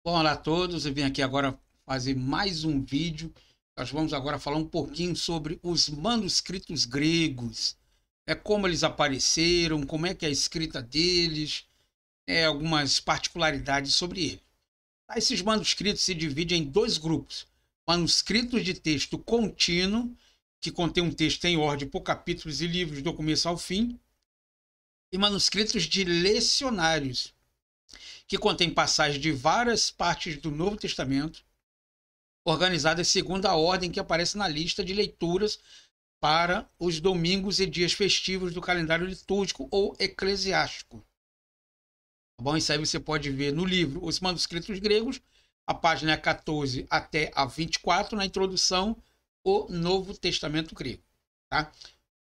Bom, olá a todos, eu vim aqui agora fazer mais um vídeo. Nós vamos agora falar um pouquinho sobre os manuscritos gregos, como eles apareceram, como é que é a escrita deles, algumas particularidades sobre ele. Tá, esses manuscritos se dividem em dois grupos: manuscritos de texto contínuo, que contém um texto em ordem por capítulos e livros do começo ao fim, e manuscritos de lecionários, que contém passagens de várias partes do Novo Testamento organizadas segundo a ordem que aparece na lista de leituras para os domingos e dias festivos do calendário litúrgico ou eclesiástico. Tá bom? Isso aí você pode ver no livro Os Manuscritos Gregos, a página 14 até a 24, na introdução, o Novo Testamento Grego. Tá?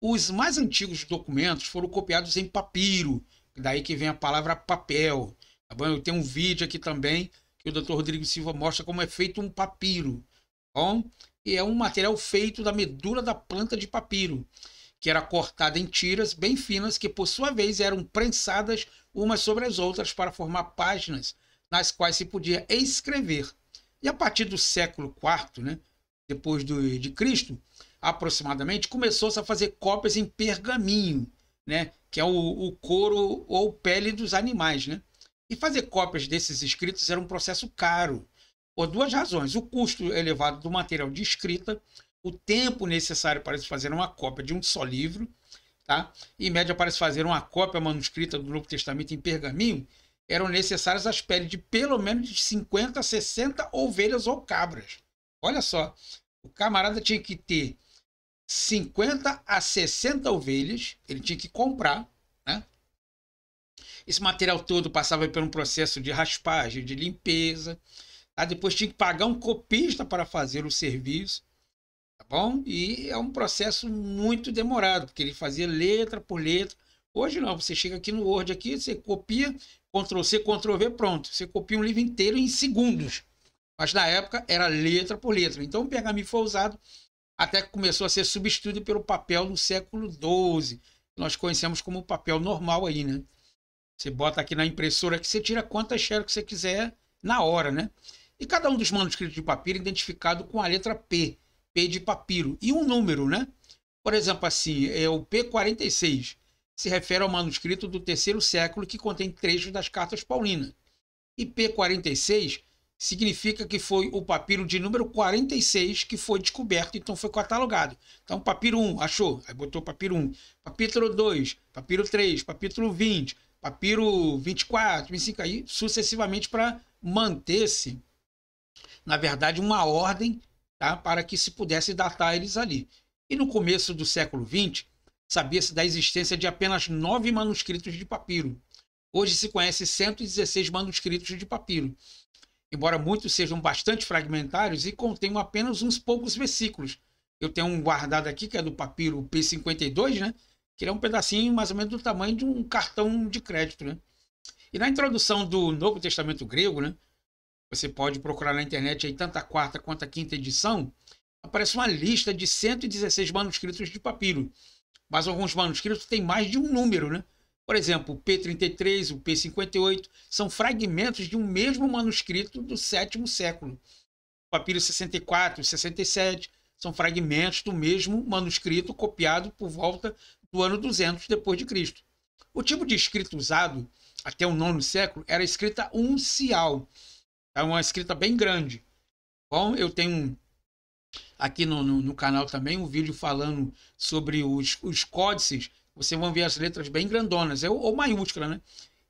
Os mais antigos documentos foram copiados em papiro, daí que vem a palavra papel. Tá bom? Eu tenho um vídeo aqui também que o Dr. Rodrigo Silva mostra como é feito um papiro. Tá bom? E é um material feito da medula da planta de papiro, que era cortada em tiras bem finas, que por sua vez eram prensadas umas sobre as outras para formar páginas nas quais se podia escrever. E a partir do século IV, né, depois de Cristo, aproximadamente, começou-se a fazer cópias em pergaminho, né, que é o couro ou pele dos animais, né? E fazer cópias desses escritos era um processo caro, por duas razões: o custo elevado do material de escrita, o tempo necessário para se fazer uma cópia de um só livro, tá? Em média, para se fazer uma cópia manuscrita do Novo Testamento em pergaminho, eram necessárias as peles de pelo menos de 50 a 60 ovelhas ou cabras. Olha só, o camarada tinha que ter 50 a 60 ovelhas, ele tinha que comprar, né? Esse material todo passava por um processo de raspagem, de limpeza, tá? Depois tinha que pagar um copista para fazer o serviço, tá bom? E é um processo muito demorado, porque ele fazia letra por letra. Hoje não, você chega aqui no Word, aqui, você copia, Ctrl C, Ctrl V, pronto. Você copia um livro inteiro em segundos. Mas na época era letra por letra. Então o pergaminho foi usado até que começou a ser substituído pelo papel no século XII. Nós conhecemos como papel normal aí, né? Você bota aqui na impressora que você tira quantas xerox você quiser na hora, né? E cada um dos manuscritos de papiro é identificado com a letra P, P de papiro, e um número, né? Por exemplo, assim, é o P46, se refere ao manuscrito do terceiro século que contém trechos das cartas paulinas. E P46 significa que foi o papiro de número 46 que foi descoberto, então foi catalogado. Então, papiro 1, achou, aí botou papiro 1. Papiro 2, papiro 3, papiro 20, papiro 24, 25, aí sucessivamente para manter-se, na verdade, uma ordem, tá, para que se pudesse datar eles ali. E no começo do século XX, sabia-se da existência de apenas 9 manuscritos de papiro. Hoje se conhece 116 manuscritos de papiro, embora muitos sejam bastante fragmentários e contenham apenas uns poucos versículos. Eu tenho um guardado aqui, que é do papiro P52, né? Que é um pedacinho mais ou menos do tamanho de um cartão de crédito, né? E na introdução do Novo Testamento grego, né? Você pode procurar na internet aí tanto a quarta quanto a quinta edição, aparece uma lista de 116 manuscritos de papiro. Mas alguns manuscritos têm mais de um número, né? Por exemplo, o P33, o P58 são fragmentos de um mesmo manuscrito do sétimo século. O papiro 64 e 67 são fragmentos do mesmo manuscrito copiado por volta do ano 200 depois de Cristo. O tipo de escrita usado até o nono século era a escrita uncial, é uma escrita bem grande. Bom, eu tenho aqui no canal também um vídeo falando sobre os códices. Você vai ver as letras bem grandonas, ou maiúscula, né?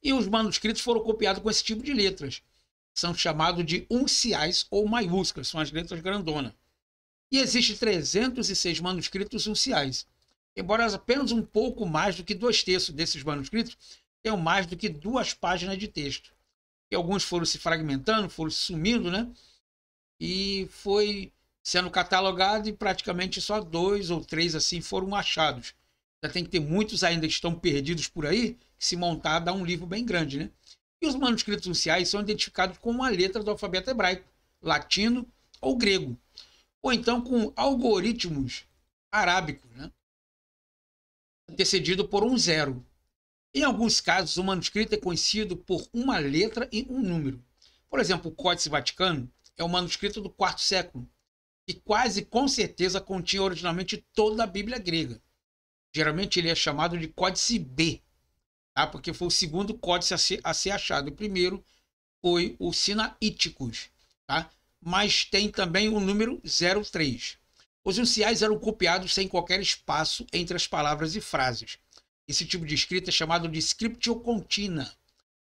E os manuscritos foram copiados com esse tipo de letras. São chamados de unciais ou maiúsculas, são as letras grandonas. E existem 306 manuscritos unciais. Embora apenas um pouco mais do que 2/3 desses manuscritos tenham mais do que 2 páginas de texto. E alguns foram se fragmentando, foram sumindo, né? E foi sendo catalogado e praticamente só 2 ou 3 assim foram achados. Já tem que ter muitos ainda que estão perdidos por aí, que se montar dá um livro bem grande, né? E os manuscritos unciais são identificados com uma letra do alfabeto hebraico, latino ou grego, ou então com algoritmos arábicos, né? Antecedido por um zero. Em alguns casos, o manuscrito é conhecido por uma letra e um número. Por exemplo, o Códice Vaticano é um manuscrito do quarto século, e quase com certeza continha originalmente toda a Bíblia grega. Geralmente ele é chamado de Códice B, tá? Porque foi o segundo códice a ser achado. O primeiro foi o Sinaíticos, tá? Mas tem também o número 03. Os unciais eram copiados sem qualquer espaço entre as palavras e frases. Esse tipo de escrita é chamado de scriptio continua.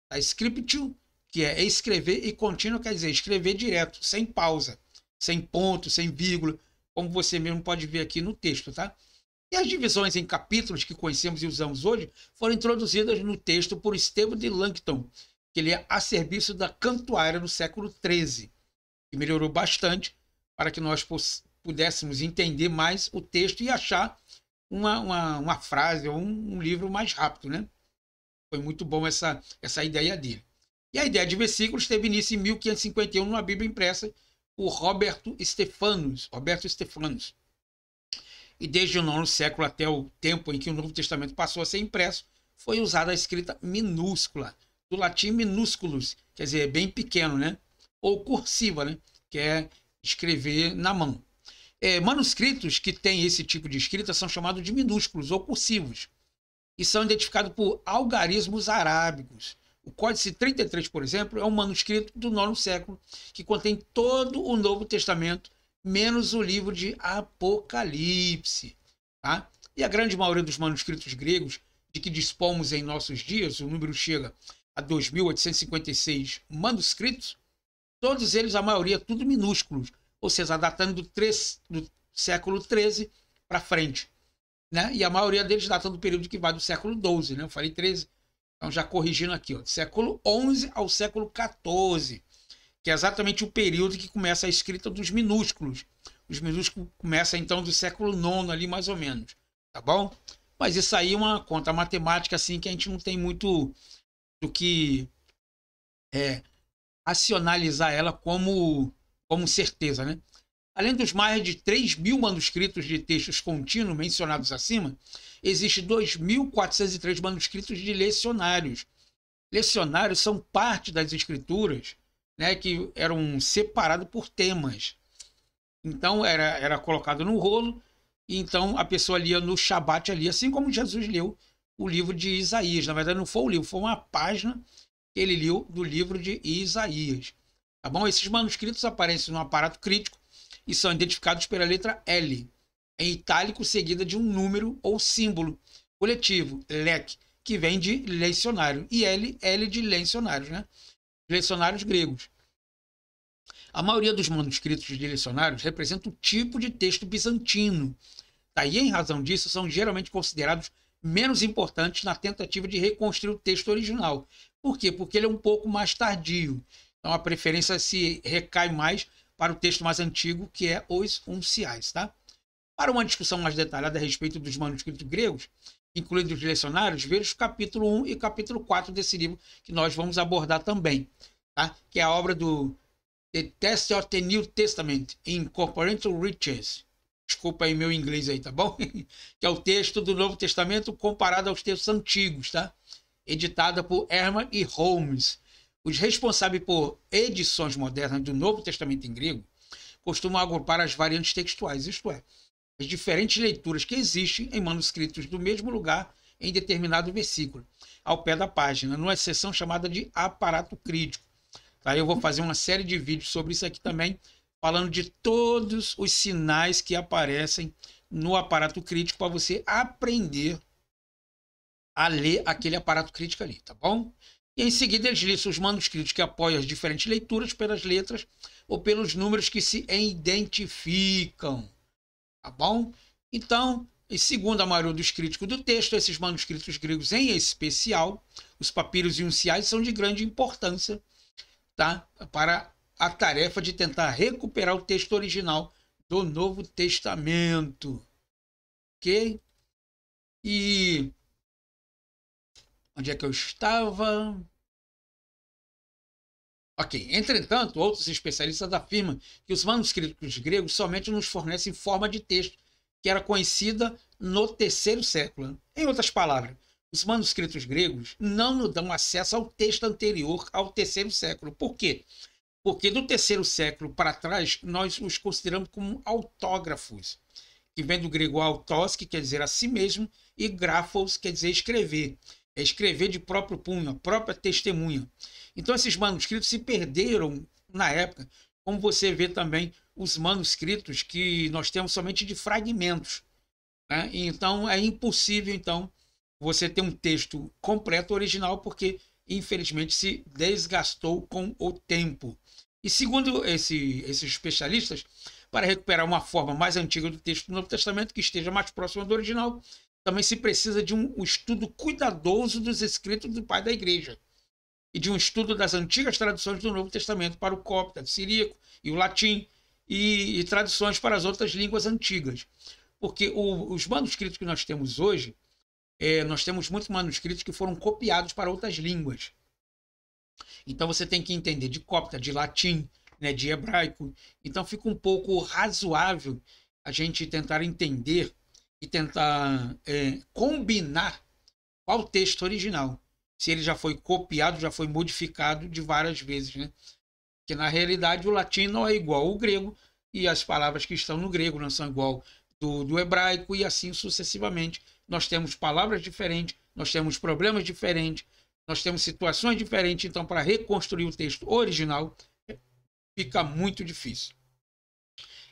A scriptio, que é escrever, e continuo quer dizer escrever direto, sem pausa, sem ponto, sem vírgula, como você mesmo pode ver aqui no texto, tá? E as divisões em capítulos que conhecemos e usamos hoje foram introduzidas no texto por Estevão de Langton, que ele é a serviço da Cantuária no século XIII, que melhorou bastante para que nós pudéssemos entender mais o texto e achar uma frase ou um livro mais rápido, né? Foi muito bom essa ideia dele. E a ideia de versículos teve início em 1551 numa Bíblia impressa por Roberto Stephanus. E desde o IX século até o tempo em que o Novo Testamento passou a ser impresso, foi usada a escrita minúscula, do latim minúsculos, quer dizer, bem pequeno, né? Ou cursiva, né? Que é escrever na mão. Manuscritos que têm esse tipo de escrita são chamados de minúsculos ou cursivos e são identificados por algarismos arábicos. O Códice 33, por exemplo, é um manuscrito do IX século que contém todo o Novo Testamento, menos o livro de Apocalipse. Tá? E a grande maioria dos manuscritos gregos de que dispomos em nossos dias, o número chega a 2.856 manuscritos, todos eles, a maioria, tudo minúsculos, ou seja, datando do século XIII para frente. Né? E a maioria deles datando do período que vai do século XII, né? Eu falei 13, então já corrigindo aqui, ó, do século XI ao século XIV, que é exatamente o período que começa a escrita dos minúsculos. Os minúsculos começam então do século IX ali, mais ou menos, tá bom? Mas isso aí é uma conta matemática assim que a gente não tem muito do que racionalizar ela como certeza, né? Além dos mais de 3.000 manuscritos de textos contínuos mencionados acima, existem 2.403 manuscritos de lecionários. Lecionários são parte das escrituras, né, que eram separados por temas. Então era colocado no rolo, e então a pessoa lia no Shabat ali, assim como Jesus leu o livro de Isaías. Na verdade não foi o livro, foi uma página que ele leu do livro de Isaías. Tá bom? Esses manuscritos aparecem no aparato crítico e são identificados pela letra L, em itálico, seguida de um número ou símbolo coletivo, lek, que vem de lecionário, e L de lecionários, né? Lecionários gregos. A maioria dos manuscritos de lecionários representa o tipo de texto bizantino. Daí, em razão disso, são geralmente considerados menos importantes na tentativa de reconstruir o texto original. Por quê? Porque ele é um pouco mais tardio. Então, a preferência se recai mais para o texto mais antigo, que é os unciais. Tá? Para uma discussão mais detalhada a respeito dos manuscritos gregos, incluindo os lecionários, veja o capítulo 1 e capítulo 4 desse livro, que nós vamos abordar também. Tá? Que é a obra do The Test of the New Testament in Comparative Riches. Desculpa aí meu inglês aí, tá bom? Que é o texto do Novo Testamento comparado aos textos antigos, tá? Editada por Ehrman e Holmes. Os responsáveis por edições modernas do Novo Testamento em grego costumam agrupar as variantes textuais, isto é, as diferentes leituras que existem em manuscritos do mesmo lugar em determinado versículo, ao pé da página, numa seção chamada de aparato crítico. Tá? Eu vou fazer uma série de vídeos sobre isso aqui também, falando de todos os sinais que aparecem no aparato crítico para você aprender a ler aquele aparato crítico ali, tá bom? E em seguida eles listam os manuscritos que apoiam as diferentes leituras pelas letras ou pelos números que se identificam, tá bom? Então, segundo a maioria dos críticos do texto, esses manuscritos gregos em especial, os papiros e unciais, são de grande importância, tá? Para a tarefa de tentar recuperar o texto original do Novo Testamento. Ok? E onde é que eu estava? Ok. Entretanto, outros especialistas afirmam que os manuscritos gregos somente nos fornecem forma de texto que era conhecida no terceiro século. Em outras palavras, os manuscritos gregos não nos dão acesso ao texto anterior ao terceiro século. Por quê? porque do terceiro século para trás nós os consideramos como autógrafos, que vem do grego autos, que quer dizer a si mesmo, e grafos, quer dizer escrever. É escrever de próprio punho, a própria testemunha. Então esses manuscritos se perderam na época, como você vê também os manuscritos que nós temos somente de fragmentos, né? Então é impossível então você ter um texto completo original, porque infelizmente se desgastou com o tempo. E segundo esses especialistas, para recuperar uma forma mais antiga do texto do Novo Testamento, que esteja mais próxima do original, também se precisa de um estudo cuidadoso dos escritos do pai da igreja e de um estudo das antigas traduções do Novo Testamento para o copta, siríaco e o latim, e traduções para as outras línguas antigas. Porque os manuscritos que nós temos hoje, nós temos muitos manuscritos que foram copiados para outras línguas. Então você tem que entender de copta, de latim, né, de hebraico. Então fica um pouco razoável a gente tentar entender e tentar combinar qual o texto original. Se ele já foi copiado, já foi modificado de várias vezes, né? Porque na realidade o latim não é igual ao grego e as palavras que estão no grego não são igual do hebraico e assim sucessivamente. Nós temos palavras diferentes, nós temos problemas diferentes, nós temos situações diferentes, então para reconstruir o texto original fica muito difícil.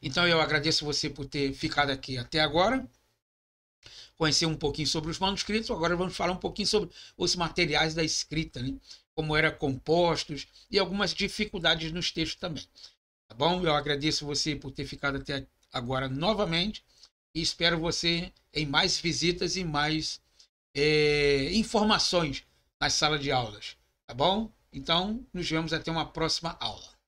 Então eu agradeço você por ter ficado aqui até agora, conhecer um pouquinho sobre os manuscritos. Agora vamos falar um pouquinho sobre os materiais da escrita, né? Como eram compostos e algumas dificuldades nos textos também. Tá bom? Eu agradeço você por ter ficado até agora novamente e espero você em mais visitas e mais informações nas salas de aulas. Tá bom? Então, nos vemos até uma próxima aula.